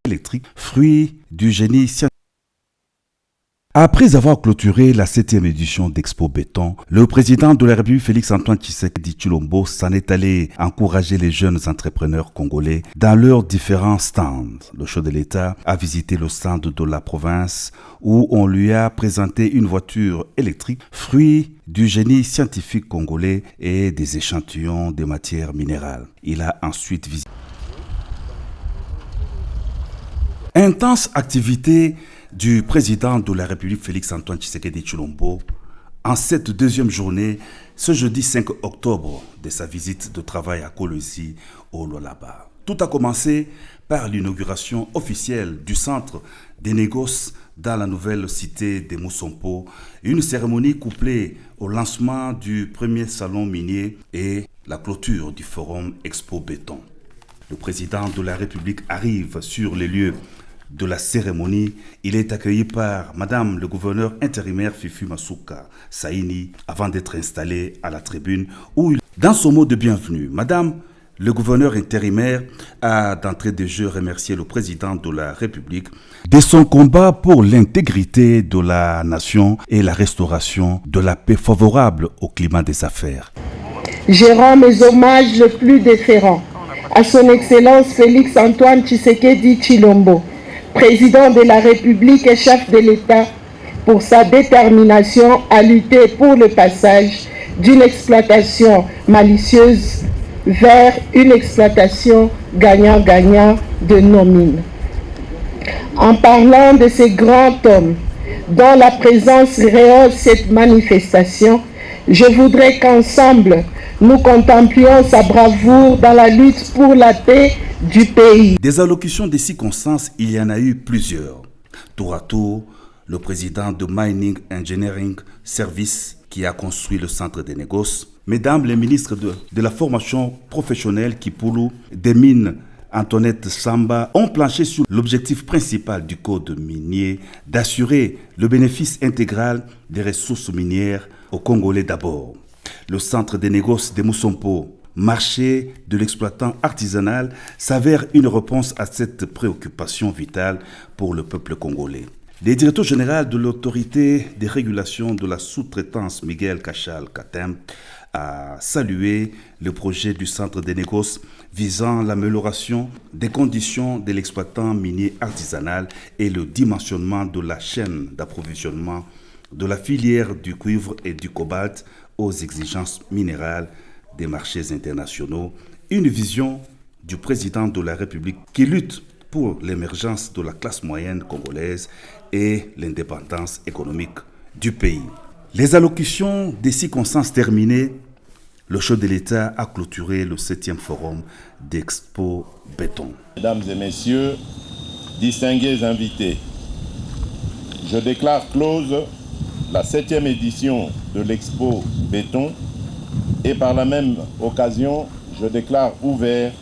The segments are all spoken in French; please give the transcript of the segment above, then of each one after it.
électrique, fruit du génie scientifique. Après avoir clôturé la 7e édition d'Expo Béton, le président de la République Félix-Antoine Tshisekedi Tshilombo s'en est allé encourager les jeunes entrepreneurs congolais dans leurs différents stands. Le chef de l'État a visité le stand de la province où on lui a présenté une voiture électrique, fruit du génie scientifique congolais et des échantillons de matières minérales. Il a ensuite visité intense activité du président de la République Félix-Antoine Tshisekedi Tshilombo en cette deuxième journée, ce jeudi 5 octobre de sa visite de travail à Kolwezi au Lualaba. Tout a commencé par l'inauguration officielle du centre des négoces dans la nouvelle cité de Mousompo, une cérémonie couplée au lancement du premier salon minier et la clôture du forum Expo Béton. Le président de la République arrive sur les lieux de la cérémonie. Il est accueilli par Madame le gouverneur intérimaire Fifi Masuka Saini avant d'être installé à la tribune où, dans son mot de bienvenue, Madame le gouverneur intérimaire a d'entrée de jeu remercié le président de la République de son combat pour l'intégrité de la nation et la restauration de la paix favorable au climat des affaires. Je rends mes hommages les plus déférents à son Excellence Félix-Antoine Tshisekedi Tshilombo, président de la République et chef de l'État, pour sa détermination à lutter pour le passage d'une exploitation malicieuse vers une exploitation gagnant-gagnant de nos mines. En parlant de ces grands hommes dont la présence rehausse cette manifestation, je voudrais qu'ensemble, nous contemplions sa bravoure dans la lutte pour la paix du pays. Des allocutions de circonstances, il y en a eu plusieurs. Tour à tour, le président de Mining Engineering Service qui a construit le centre des négoces, mesdames les ministres de la formation professionnelle Kipulu, des mines Antoinette Samba ont planché sur l'objectif principal du code minier d'assurer le bénéfice intégral des ressources minières aux Congolais d'abord. Le centre des négoces de Mousompo, marché de l'exploitant artisanal, s'avère une réponse à cette préoccupation vitale pour le peuple congolais. Le directeur général de l'autorité de régulation de la sous-traitance, Miguel Cachal Katem, a salué le projet du centre des négoces visant l'amélioration des conditions de l'exploitant minier artisanal et le dimensionnement de la chaîne d'approvisionnement de la filière du cuivre et du cobalt aux exigences minérales des marchés internationaux, une vision du président de la République qui lutte pour l'émergence de la classe moyenne congolaise et l'indépendance économique du pays. Les allocutions des circonstances terminées, le chef de l'État a clôturé le 7e forum d'Expo Béton. Mesdames et messieurs, distingués invités, je déclare close la 7e édition de l'Expo Béton et par la même occasion, je déclare ouvert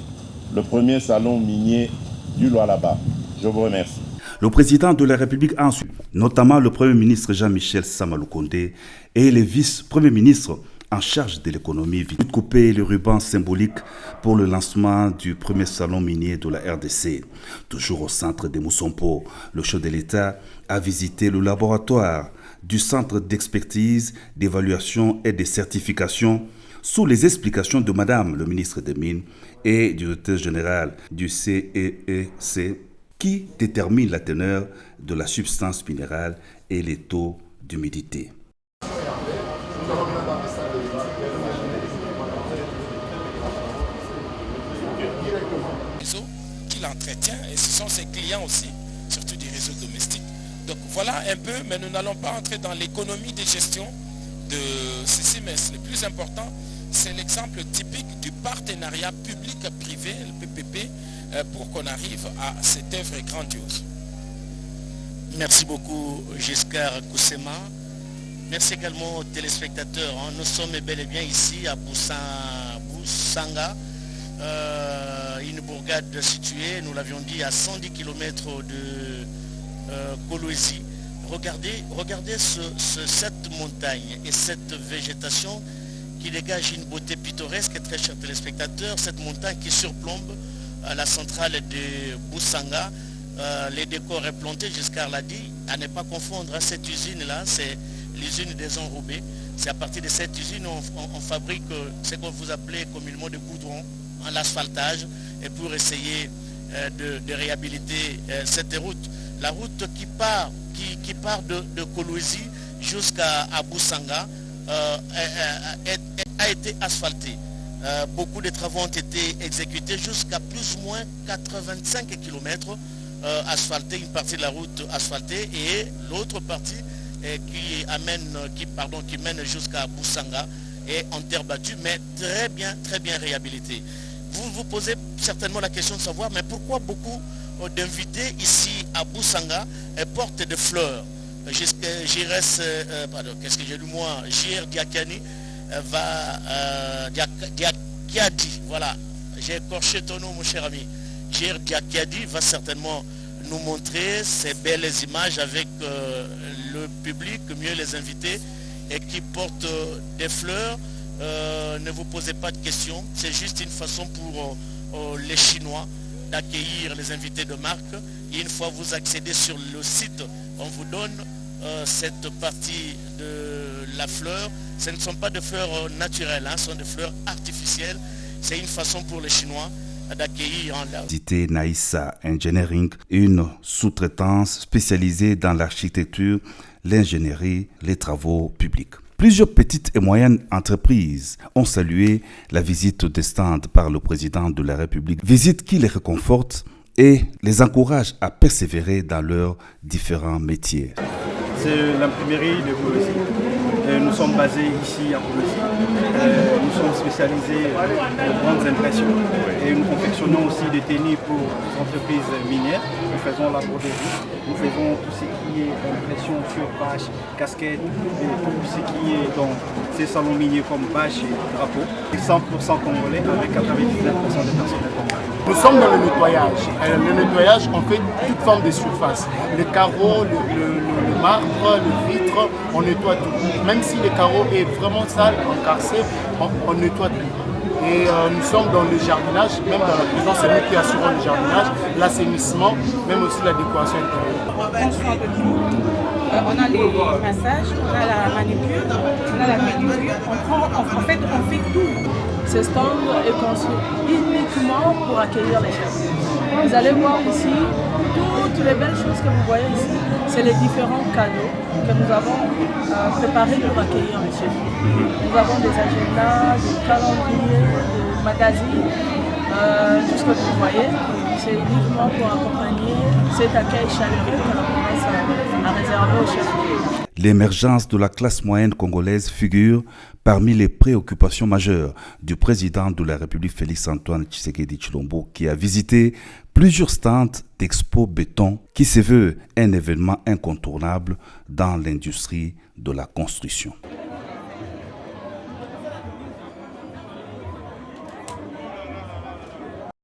le premier salon minier du Lualaba. Je vous remercie. Le président de la République a ensuite, notamment le Premier ministre Jean-Michel Samaloukonde et les vice-premiers ministres en charge de l'économie, couper le ruban symbolique pour le lancement du premier salon minier de la RDC. Toujours au centre de Mousompo, le chef de l'État a visité le laboratoire du centre d'expertise, d'évaluation et de certification sous les explications de Madame le ministre des Mines et du directeur général du CEEC qui détermine la teneur de la substance minérale et les taux d'humidité. Qu'il entretient et ce sont ses clients aussi, surtout des réseaux domestiques. Donc voilà un peu, mais nous n'allons pas entrer dans l'économie de gestion de ceci, mais le plus important, c'est l'exemple typique du partenariat public-privé, le PPP, pour qu'on arrive à cette œuvre grandiose. Merci beaucoup Giscard Koussema. Merci également aux téléspectateurs. Nous sommes bel et bien ici à Boussanga, une bourgade située, nous l'avions dit, à 110 km de Kolwezi. Regardez cette montagne et cette végétation qui dégage une beauté pittoresque, très chers téléspectateurs. Cette montagne qui surplombe la centrale de Boussanga, les décors est planté, Giscard l'a dit, à ne pas confondre cette usine-là, c'est l'usine des enrobés. C'est à partir de cette usine on fabrique ce que vous appelez communément de goudron, l'asphaltage, et pour essayer de réhabiliter cette route. La route qui part de Kolwezi jusqu'à Boussanga a été asphaltée. Beaucoup de travaux ont été exécutés jusqu'à plus ou moins 85 km asphaltés, une partie de la route asphaltée et l'autre partie qui mène jusqu'à Boussanga et en terre battue, mais très bien réhabilitée. Vous vous posez certainement la question de savoir, mais pourquoi beaucoup d'invités ici à Boussanga portent des fleurs? J.R. Diakani Diakadi, voilà, j'ai écorché ton nom mon cher ami. J.R. Diakadi va certainement nous montrer ces belles images avec le public, mieux les invités, et qui portent des fleurs. Ne vous posez pas de questions, c'est juste une façon pour les Chinois d'accueillir les invités de marque. Et une fois vous accédez sur le site, on vous donne cette partie de la fleur. Ce ne sont pas des fleurs naturelles, ce sont des fleurs artificielles. C'est une façon pour les Chinois d'accueillir en la... Naïssa Engineering, une sous-traitance spécialisée dans l'architecture, l'ingénierie, les travaux publics. Plusieurs petites et moyennes entreprises ont salué la visite des stands par le président de la République, visite qui les réconforte et les encourage à persévérer dans leurs différents métiers. C'est l'imprimerie de Kolwezi. Nous sommes basés ici à Kolwezi. Nous sommes spécialisés en grandes impressions et nous confectionnons aussi des tenues pour les entreprises minières. Nous faisons la broderie, nous faisons tout ce qui est impression sur bâche, casquette et tout ce qui est dans ces salons miniers comme bâche et drapeau. 100% congolais avec 99% de personnel congolais. Nous sommes dans le nettoyage. Le nettoyage, on fait toute forme de surface. Les carreaux, le marbre, le vitre, on nettoie tout. Même si le carreau est vraiment sale, encarcé, on nettoie tout. Et nous sommes dans le jardinage, même dans la prison, c'est nous qui assurons le jardinage, l'assainissement, même aussi la décoration intérieure. On a les massages, on a la manicure, on a la pédicure, on fait tout. Ce stand est conçu uniquement pour accueillir les chefs. Vous allez voir ici, toutes les belles choses que vous voyez ici, c'est les différents cadeaux que nous avons préparés pour accueillir les chefs. Nous avons des agendas, des calendriers, des magazines, tout ce que vous voyez, c'est uniquement pour accompagner cet accueil chaleureux que l'on commence à réserver aux chefs. L'émergence de la classe moyenne congolaise figure parmi les préoccupations majeures du président de la République Félix-Antoine Tshisekedi Tshilombo qui a visité plusieurs stands d'Expo Béton qui se veut un événement incontournable dans l'industrie de la construction.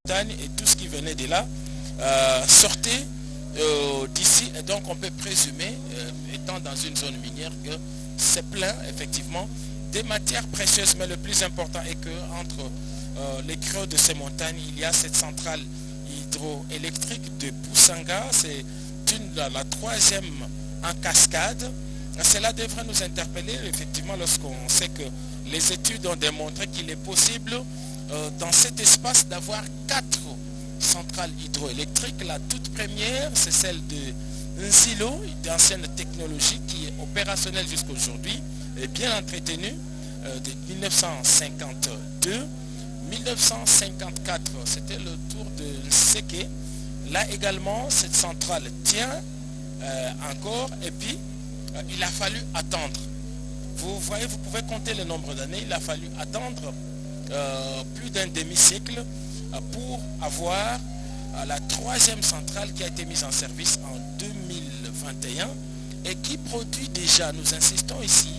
Et tout ce qui venait de là sortait d'ici, et donc on peut présumer, étant dans une zone minière, que c'est plein effectivement des matières précieuses, mais le plus important est que entre les creux de ces montagnes, il y a cette centrale hydroélectrique de Boussanga, c'est la troisième en cascade. Cela devrait nous interpeller effectivement lorsqu'on sait que les études ont démontré qu'il est possible dans cet espace d'avoir 4 centrales hydroélectriques. La toute première, c'est celle de Nzilo, d'ancienne technologie qui est opérationnelle jusqu'à aujourd'hui et bien entretenue de 1952. 1954, c'était le tour de Nseke. Là également, cette centrale tient encore et puis il a fallu attendre. Vous voyez, vous pouvez compter le nombre d'années. Il a fallu attendre plus d'un demi-siècle pour avoir la troisième centrale qui a été mise en service en 2021 et qui produit déjà, nous insistons ici,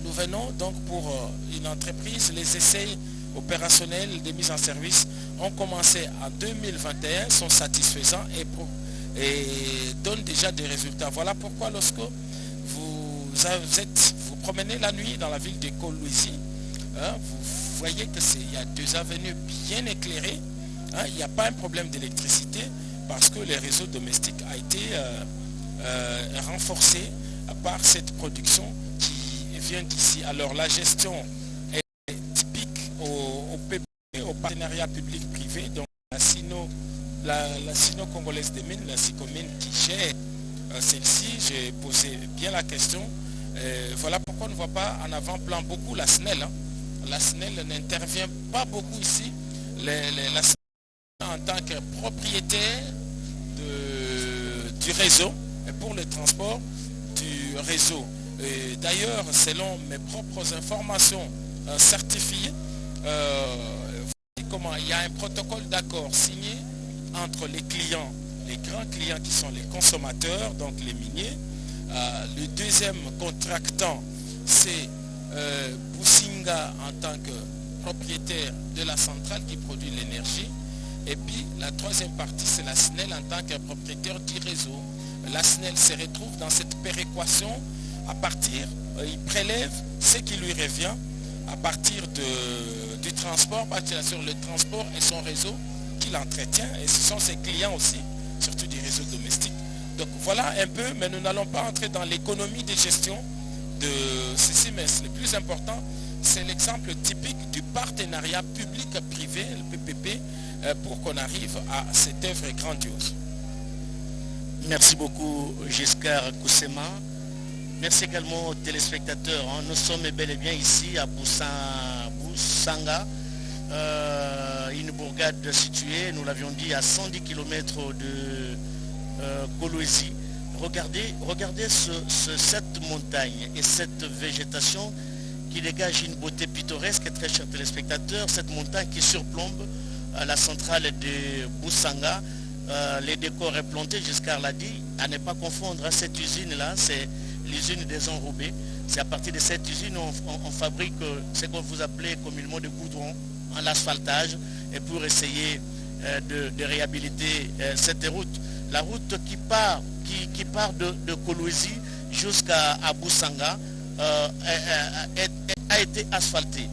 nous venons donc pour une entreprise, les essais opérationnels de mise en service ont commencé en 2021, sont satisfaisants et donnent déjà des résultats. Voilà pourquoi lorsque vous promenez la nuit dans la ville de Kolwezi, vous voyez qu'il y a 2 avenues bien éclairées, il n'y a pas un problème d'électricité, parce que le réseau domestique a été renforcé par cette production qui vient d'ici. Alors la gestion est typique au PPP, au partenariat public-privé, donc la Sino-Congolaise des Mines, la SICOMINE qui gère celle-ci. J'ai posé bien la question. Voilà pourquoi on ne voit pas en avant-plan beaucoup la SNEL. Hein. La SNEL n'intervient pas beaucoup ici. La SNEL en tant que propriétaire du réseau et pour le transport du réseau. D'ailleurs, selon mes propres informations certifiées, il y a un protocole d'accord signé entre les clients, les grands clients qui sont les consommateurs, donc les miniers. Le deuxième contractant, c'est Businga en tant que propriétaire de la centrale qui produit l'énergie. Et puis la troisième partie, c'est la SNEL en tant que propriétaire du réseau. La SNEL se retrouve dans cette péréquation à partir, il prélève ce qui lui revient à partir du transport, sur le transport et son réseau qu'il entretient. Et ce sont ses clients aussi, surtout du réseau domestique. Donc voilà un peu, mais nous n'allons pas entrer dans l'économie de gestion de ceci, mais le plus important, c'est l'exemple typique du partenariat public-privé, le PPP, pour qu'on arrive à cette œuvre grandiose. Merci beaucoup Giscard Koussema. Merci également aux téléspectateurs. Nous sommes bel et bien ici à Boussanga, une bourgade située, nous l'avions dit, à 110 km de Kolwezi. Regardez cette montagne et cette végétation qui dégage une beauté pittoresque, très chers téléspectateurs. Cette montagne qui surplombe la centrale de Boussanga. Les décors est planté, Giscard l'a dit, à ne pas confondre. Cette usine-là, c'est l'usine des enrobés. C'est à partir de cette usine on fabrique ce que vous appelez communément de goudron, en asphaltage, et pour essayer de réhabiliter cette route. La route qui part de Kolwezi jusqu'à Boussanga a été asphaltée.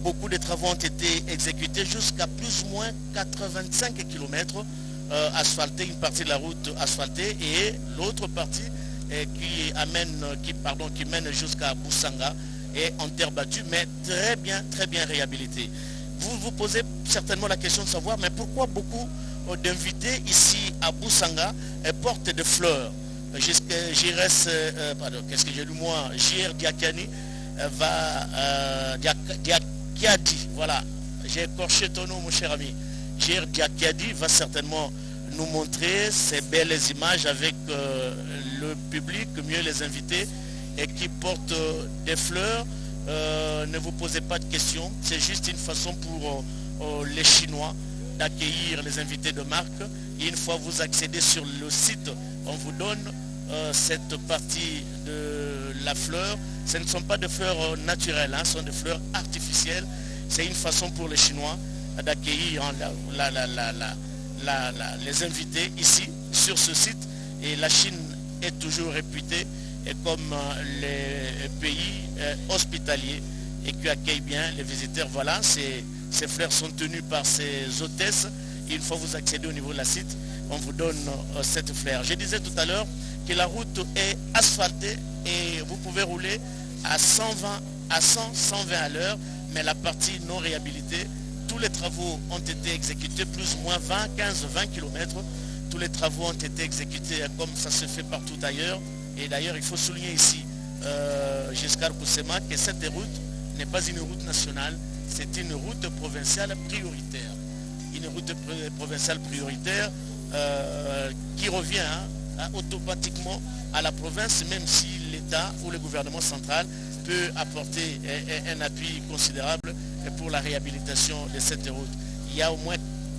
Beaucoup de travaux ont été exécutés jusqu'à plus ou moins 85 km asphaltés, une partie de la route asphaltée et l'autre partie qui mène jusqu'à Boussanga est en terre battue, mais très bien réhabilitée. Vous vous posez certainement la question de savoir, mais pourquoi beaucoup d'invités ici à Boussanga portent des fleurs? J.R. Diakani Diakiadi, voilà, j'ai écorché ton nom mon cher ami. J.R. Diakiadi va certainement nous montrer ces belles images avec le public, mieux les invités, et qui portent des fleurs. Ne vous posez pas de questions, c'est juste une façon pour les Chinois d'accueillir les invités de marque. Et une fois vous accédez sur le site, on vous donne cette partie de la fleur. Ce ne sont pas des fleurs naturelles, ce sont des fleurs artificielles. C'est une façon pour les Chinois d'accueillir les invités ici, sur ce site. Et la Chine est toujours réputée comme les pays hospitaliers et qui accueillent bien les visiteurs. Voilà, ces fleurs sont tenues par ces hôtesses. Et une fois vous accédez au niveau de la site, on vous donne cette fleur. Je disais tout à l'heure que la route est asphaltée et vous pouvez rouler à 120 à l'heure, mais la partie non réhabilitée, tous les travaux ont été exécutés, plus ou moins 15-20 km. Tous les travaux ont été exécutés comme ça se fait partout ailleurs. Et d'ailleurs, il faut souligner ici, Giscard Koussema, que cette route n'est pas une route nationale, c'est une route provinciale prioritaire. Une route provinciale prioritaire qui revient automatiquement à la province, même si l'État ou le gouvernement central peut apporter un appui considérable pour la réhabilitation de cette route. Il y a au moins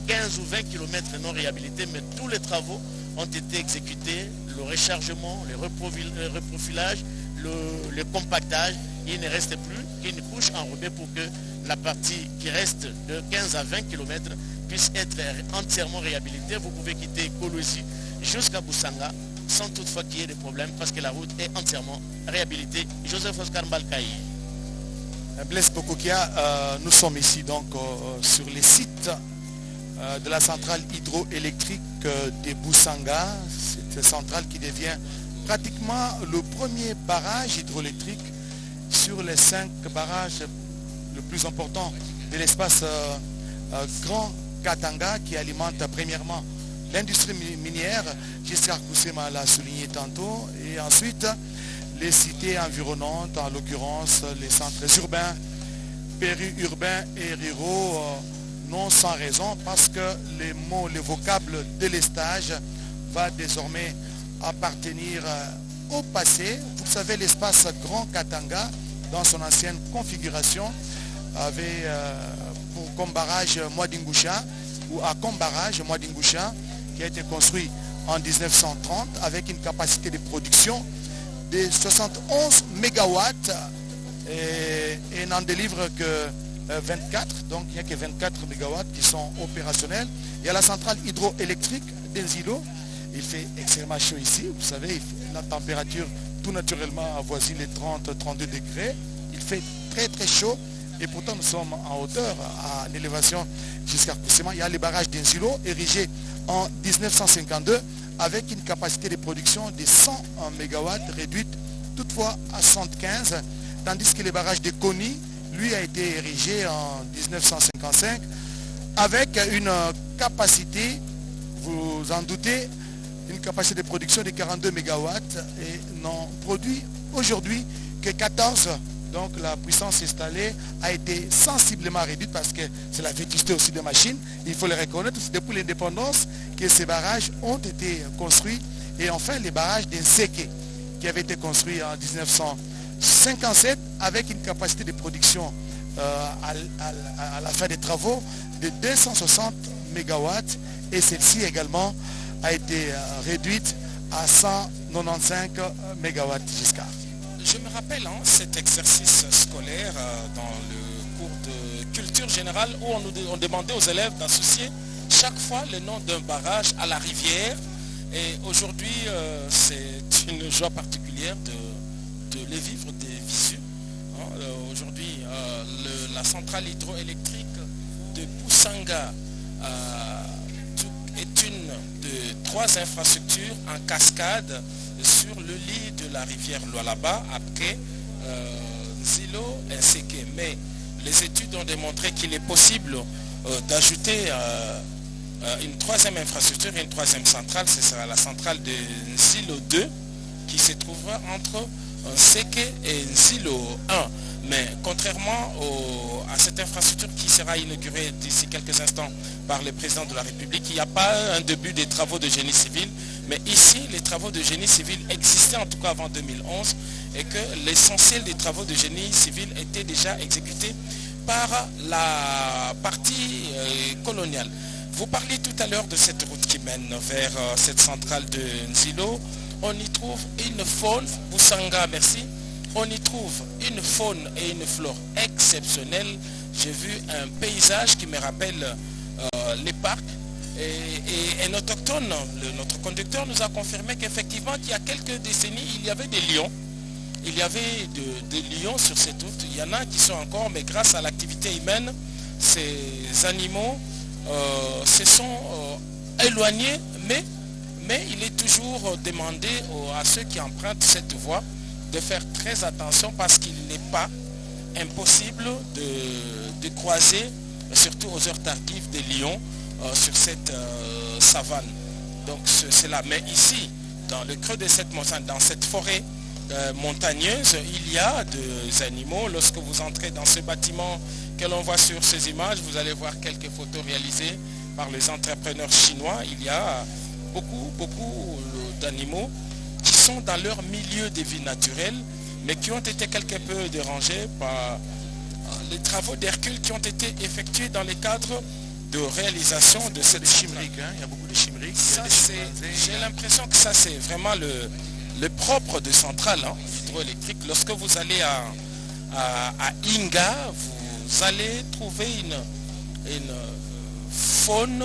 15 ou 20 km non réhabilités, mais tous les travaux ont été exécutés, le rechargement, le reprofilage, le compactage. Il ne reste plus qu'une couche enrobée pour que la partie qui reste de 15 à 20 km puisse être entièrement réhabilitée. Vous pouvez quitter Kolwezi jusqu'à Boussanga sans toutefois qu'il y ait des problèmes parce que la route est entièrement réhabilitée. Joseph Oscar Mbalkaï. Blaise Bokokia, nous sommes ici donc sur les sites de la centrale hydroélectrique de Boussanga, cette centrale qui devient pratiquement le premier barrage hydroélectrique sur les 5 barrages le plus importants de l'espace Grand Katanga qui alimente premièrement l'industrie minière, Giscard Koussema l'a souligné tantôt, et ensuite les cités environnantes, en l'occurrence les centres urbains, périurbains et ruraux, non sans raison, parce que les mots, les vocables délestage va désormais appartenir au passé. Vous savez, l'espace Grand Katanga, dans son ancienne configuration, avait comme barrage Mwadingusha, ou à comme barrage Mwadingusha, qui a été construit en 1930 avec une capacité de production de 71 MW et n'en délivre que 24, donc il n'y a que 24 MW qui sont opérationnels. Il y a la centrale hydroélectrique d'Enzilo. Il fait extrêmement chaud ici, vous savez, la température tout naturellement avoisine les 30-32 degrés. Il fait très très chaud et pourtant nous sommes en hauteur, à une élévation jusqu'à Koussema. Il y a les barrages d'Enzilo érigés en 1952 avec une capacité de production de 100 MW réduite toutefois à 75, tandis que le barrage de Koni, lui, a été érigé en 1955 avec une capacité, vous en doutez, une capacité de production de 42 MW et n'en produit aujourd'hui que 14. Donc la puissance installée a été sensiblement réduite parce que c'est la vétusté aussi des machines. Il faut le reconnaître, c'est depuis l'indépendance que ces barrages ont été construits. Et enfin les barrages d'Nseke qui avaient été construits en 1957 avec une capacité de production à la fin des travaux de 260 MW et celle-ci également a été réduite à 195 MW jusqu'à. Je me rappelle cet exercice scolaire dans le cours de culture générale où on demandait aux élèves d'associer chaque fois le nom d'un barrage à la rivière. Et aujourd'hui, c'est une joie particulière de les vivre des visu. Aujourd'hui, la centrale hydroélectrique de Boussanga est une de 3 infrastructures en cascade sur le lit de la rivière Lualaba, après Nzilo et Nseke. Mais les études ont démontré qu'il est possible d'ajouter une 3e infrastructure et une 3e centrale. Ce sera la centrale de Nzilo 2 qui se trouvera entre Nseke et Nzilo 1. Mais contrairement à cette infrastructure qui sera inaugurée d'ici quelques instants par le président de la République, il n'y a pas un début des travaux de génie civil, mais ici les travaux de génie civil existaient en tout cas avant 2011 et que l'essentiel des travaux de génie civil étaient déjà exécutés par la partie coloniale. Vous parliez tout à l'heure de cette route qui mène vers cette centrale de Nzilo. On y trouve une faune, Boussanga, merci. On y trouve une faune et une flore exceptionnelles. J'ai vu un paysage qui me rappelle les parcs. Et un autochtone, notre conducteur nous a confirmé qu'effectivement, qu'il y a quelques décennies, il y avait des lions. Il y avait des lions sur cette route. Il y en a qui sont encore, mais grâce à l'activité humaine, ces animaux se sont éloignés. Mais il est toujours demandé à ceux qui empruntent cette voie de faire très attention parce qu'il n'est pas impossible de croiser, surtout aux heures tardives, des lions sur cette savane. Donc c'est là. Mais ici, dans le creux de cette montagne, dans cette forêt montagneuse, il y a des animaux. Lorsque vous entrez dans ce bâtiment que l'on voit sur ces images, vous allez voir quelques photos réalisées par les entrepreneurs chinois. Il y a beaucoup d'animaux qui sont dans leur milieu de vie naturelle, mais qui ont été quelque peu dérangés par les travaux d'Hercule qui ont été effectués dans le cadre de réalisation de cette chimérique. Il y a beaucoup de chimériques. J'ai l'impression que ça c'est vraiment le propre de centrale hydroélectrique. Lorsque vous allez à Inga, vous allez trouver une faune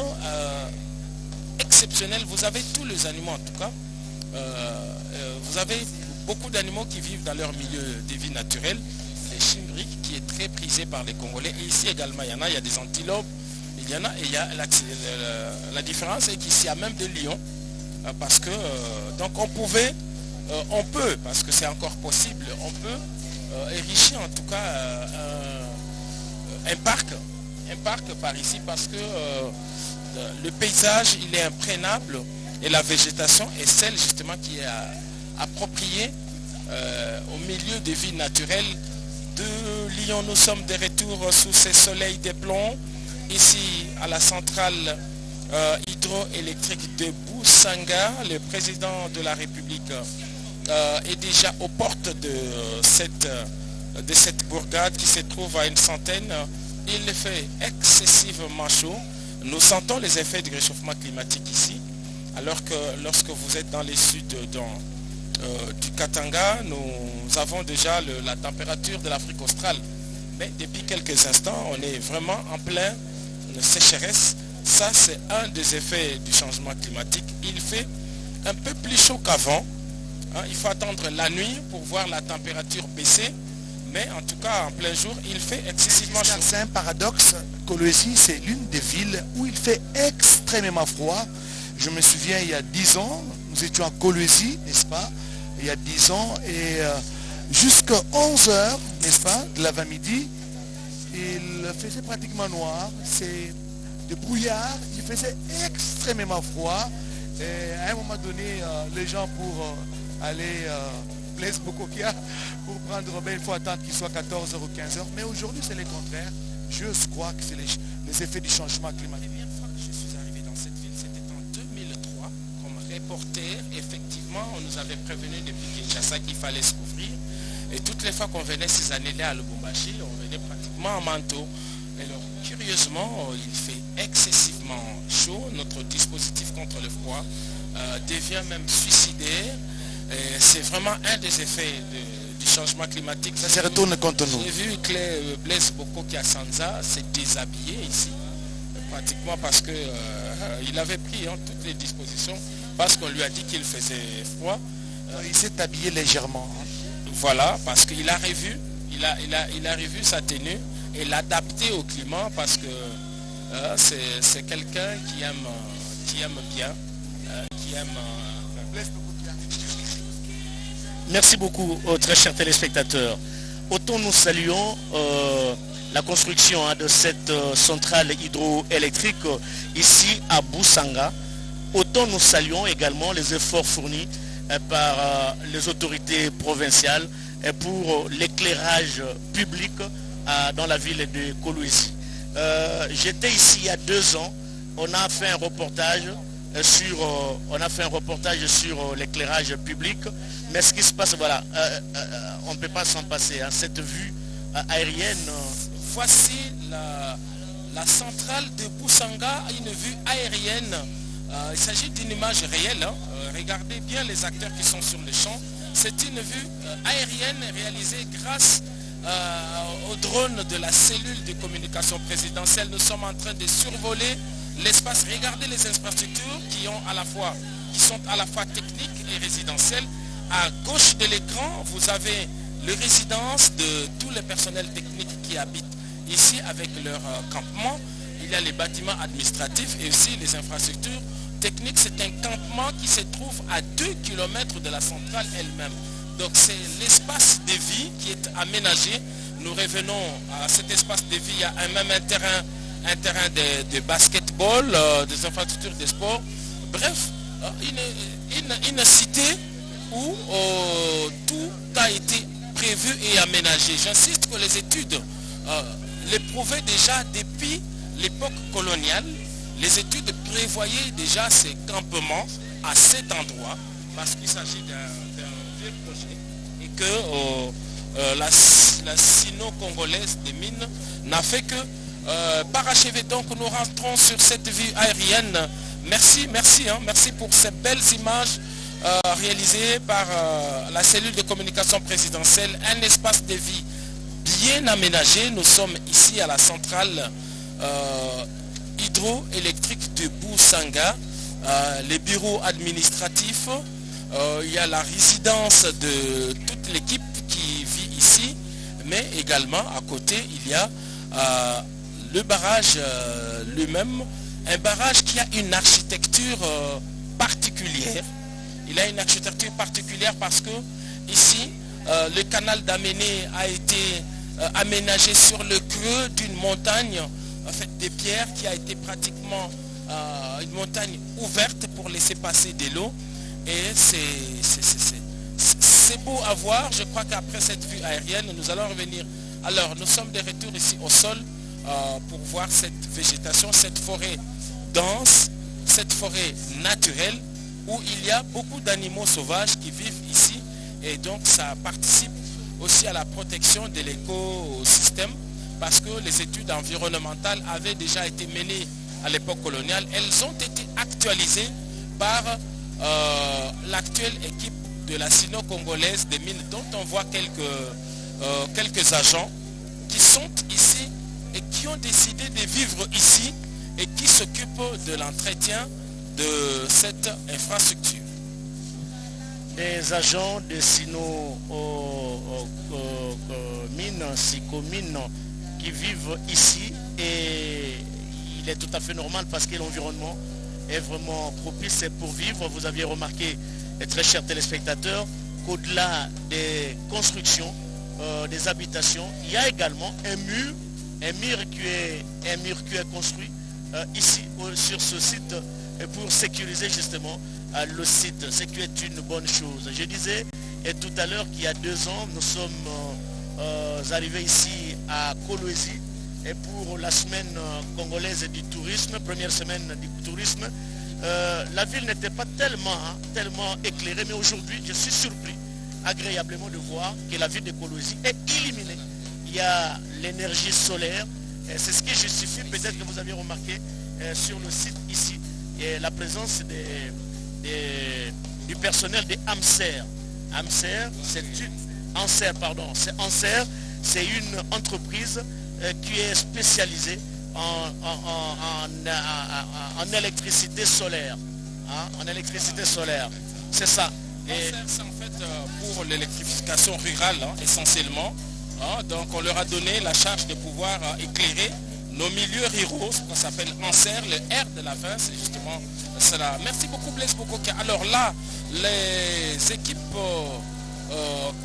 exceptionnelle. Vous avez tous les animaux en tout cas. Vous avez beaucoup d'animaux qui vivent dans leur milieu de vie naturelle. Les chimériques qui est très prisé par les Congolais. Et ici également, il y a des antilopes, il il y en a, et il y a la différence est qu'ici il y a même des lions, parce que donc on peut, parce que c'est encore possible, on peut ériger en tout cas un parc par ici, parce que le paysage il est imprégnable et la végétation est celle justement qui est appropriée au milieu des villes naturelles de Lyon. Nous sommes de retour sous ces soleils des plombs, ici à la centrale hydroélectrique de Boussanga. Le président de la République est déjà aux portes de cette bourgade qui se trouve à une centaine. Il fait excessivement chaud. Nous sentons les effets du réchauffement climatique ici, alors que lorsque vous êtes dans les suds du Katanga, nous avons déjà la température de l'Afrique australe. Mais depuis quelques instants, on est vraiment en pleine sécheresse. Ça, c'est un des effets du changement climatique. Il fait un peu plus chaud qu'avant. Il faut attendre la nuit pour voir la température baisser. Mais en tout cas, en plein jour, il fait excessivement chaud. C'est un paradoxe. Kolwezi, c'est l'une des villes où il fait extrêmement froid. Je me souviens, il y a 10 ans, nous étions à Kolwezi, n'est-ce pas? Il y a 10 ans, et jusqu'à 11h, n'est-ce pas, de l'avant-midi, il faisait pratiquement noir. C'est de brouillard, il faisait extrêmement froid. Et à un moment donné, les gens pour aller Blaise Bokokia, pour prendre, il faut attendre qu'il soit 14h ou 15h. Mais aujourd'hui, c'est le contraire. Je crois que c'est les effets du changement climatique. La première fois que je suis arrivé dans cette ville, c'était en 2003. Comme reporter, effectivement, on nous avait prévenu depuis Kinshasa qu'il fallait se couvrir. Et toutes les fois qu'on venait ces années-là à Lubumbashi, on venait pratiquement en manteau. Mais alors, curieusement, il fait excessivement chaud. Notre dispositif contre le froid devient même suicidaire. C'est vraiment un des effets du changement climatique. Ça se retourne contre nous. J'ai vu que Blaise Bokokia Sanza s'est déshabillé ici, pratiquement parce qu'il avait pris toutes les dispositions, parce qu'on lui a dit qu'il faisait froid. Il s'est habillé légèrement. Voilà, parce qu'il a revu, il a revu sa tenue et l'adapter au climat, parce que c'est quelqu'un qui aime bien, qui aime... Merci beaucoup, très chers téléspectateurs. Autant nous saluons la construction de cette centrale hydroélectrique ici à Boussanga, autant nous saluons également les efforts fournis par les autorités provinciales pour l'éclairage public dans la ville de Kolwezi. J'étais ici il y a 2 ans, on a fait un reportage sur l'éclairage public, mais ce qui se passe, voilà, on ne peut pas s'en passer, cette vue aérienne. Voici la centrale de Boussanga, une vue aérienne. Il s'agit d'une image réelle. Regardez bien les acteurs qui sont sur le champ. C'est une vue aérienne réalisée grâce au drone de la cellule de communication présidentielle. Nous sommes en train de survoler l'espace. Regardez les infrastructures qui sont à la fois techniques et résidentielles. À gauche de l'écran, vous avez les résidences de tous les personnels techniques qui habitent ici avec leur campement. Il y a les bâtiments administratifs et aussi les infrastructures techniques. C'est un campement qui se trouve à 2 km de la centrale elle-même. Donc c'est l'espace de vie qui est aménagé. Nous revenons à cet espace de vie. Il y a même un terrain de basketball, des infrastructures de sport. Bref, une cité où tout a été prévu et aménagé. J'insiste que les études les prouvaient déjà depuis l'époque coloniale. Les études prévoyaient déjà ces campements à cet endroit, parce qu'il s'agit d'un vieux projet et que la sino-congolaise des mines n'a fait que parachever. Donc nous rentrons sur cette vue aérienne. Merci pour ces belles images réalisées par la cellule de communication présidentielle. Un espace de vie bien aménagé. Nous sommes ici à la centrale hydroélectrique de Boussanga, les bureaux administratifs, il y a la résidence de toute l'équipe qui vit ici, mais également à côté il y a le barrage lui-même, un barrage qui a une architecture particulière. Il a une architecture particulière parce que ici, le canal d'Améné a été aménagé sur le creux d'une montagne faite de pierres qui a été pratiquement une montagne ouverte pour laisser passer de l'eau. Et c'est beau à voir. Je crois qu'après cette vue aérienne, nous allons revenir. Alors, nous sommes de retour ici au sol pour voir cette végétation, cette forêt dense, cette forêt naturelle où il y a beaucoup d'animaux sauvages qui vivent ici. Et donc, ça participe aussi à la protection de l'écosystème parce que les études environnementales avaient déjà été menées à l'époque coloniale. Elles ont été actualisées par l'actuelle équipe de la sino-congolaise des mines dont on voit quelques agents qui sont ici et qui ont décidé de vivre ici et qui s'occupent de l'entretien de cette infrastructure. Des agents de sino-mines, psychomines qui vivent ici et il est tout à fait normal parce que l'environnement est vraiment propice pour vivre. Vous aviez remarqué, très chers téléspectateurs, qu'au-delà des constructions, des habitations, il y a également un mur qui est construit ici sur ce site pour sécuriser justement le site, ce qui est une bonne chose. Je disais tout à l'heure qu'il y a 2 ans, nous sommes arrivés ici à Kolwezi et pour la semaine congolaise du tourisme, première semaine du tourisme. La ville n'était pas tellement éclairée, mais aujourd'hui je suis surpris agréablement de voir que la ville de Kolwezi est illuminée. Il y a l'énergie solaire, c'est ce qui justifie, peut-être que vous avez remarqué sur le site ici, et la présence du personnel de Amser. Amser, c'est une entreprise qui est spécialisée en électricité solaire. En électricité solaire, c'est ça. C'est en fait pour l'électrification rurale essentiellement. Donc on leur a donné la charge de pouvoir éclairer nos milieux ruraux, ce qu'on s'appelle Anser, le R de la fin, c'est justement cela. Merci beaucoup Blaise Bokoka. Alors là, les équipes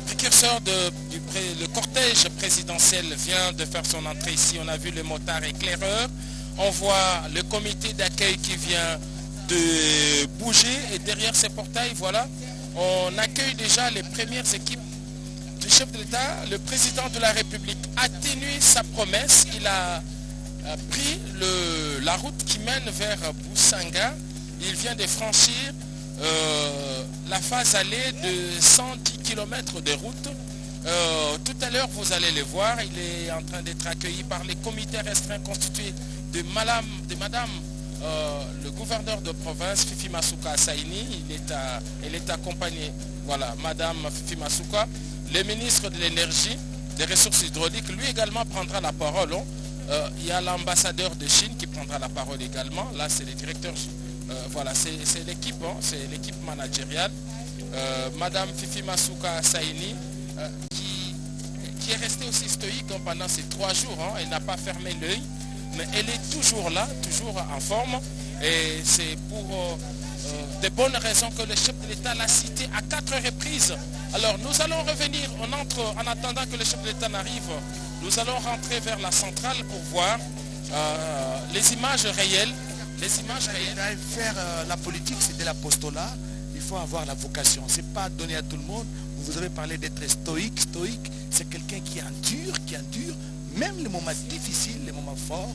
précurseurs le cortège présidentiel vient de faire son entrée ici. On a vu le motard éclaireur. On voit le comité d'accueil qui vient de bouger et derrière ces portails, voilà, on accueille déjà les premières équipes du chef de l'État. Le président de la République a tenu sa promesse. Il a pris la route qui mène vers Boussanga. Il vient de franchir la phase allée de 110 km de route. Tout à l'heure, vous allez le voir, il est en train d'être accueilli par les comités restreints constitués de madame le gouverneur de province, Fifi Masuka Saini. Elle est accompagnée, voilà, madame Fifi Masuka. Le ministre de l'énergie, des ressources hydrauliques, lui également prendra la parole. Il y a l'ambassadeur de Chine qui prendra la parole également. Là, c'est le directeur. Voilà, c'est l'équipe, c'est l'équipe managériale. Madame Fifi Masuka Saini, qui est restée aussi stoïque pendant ces 3 jours. Elle n'a pas fermé l'œil, mais elle est toujours là, toujours en forme. Et c'est pour de bonnes raisons que le chef de l'État l'a cité à 4 reprises. Alors nous allons revenir, en attendant que le chef de l'État n'arrive, nous allons rentrer vers la centrale pour voir les images réelles. Faire la politique, c'est de l'apostolat. Il faut avoir la vocation. Ce n'est pas donné à tout le monde. Vous avez parlé d'être stoïque. Stoïque, c'est quelqu'un qui endure, même les moments difficiles, les moments forts.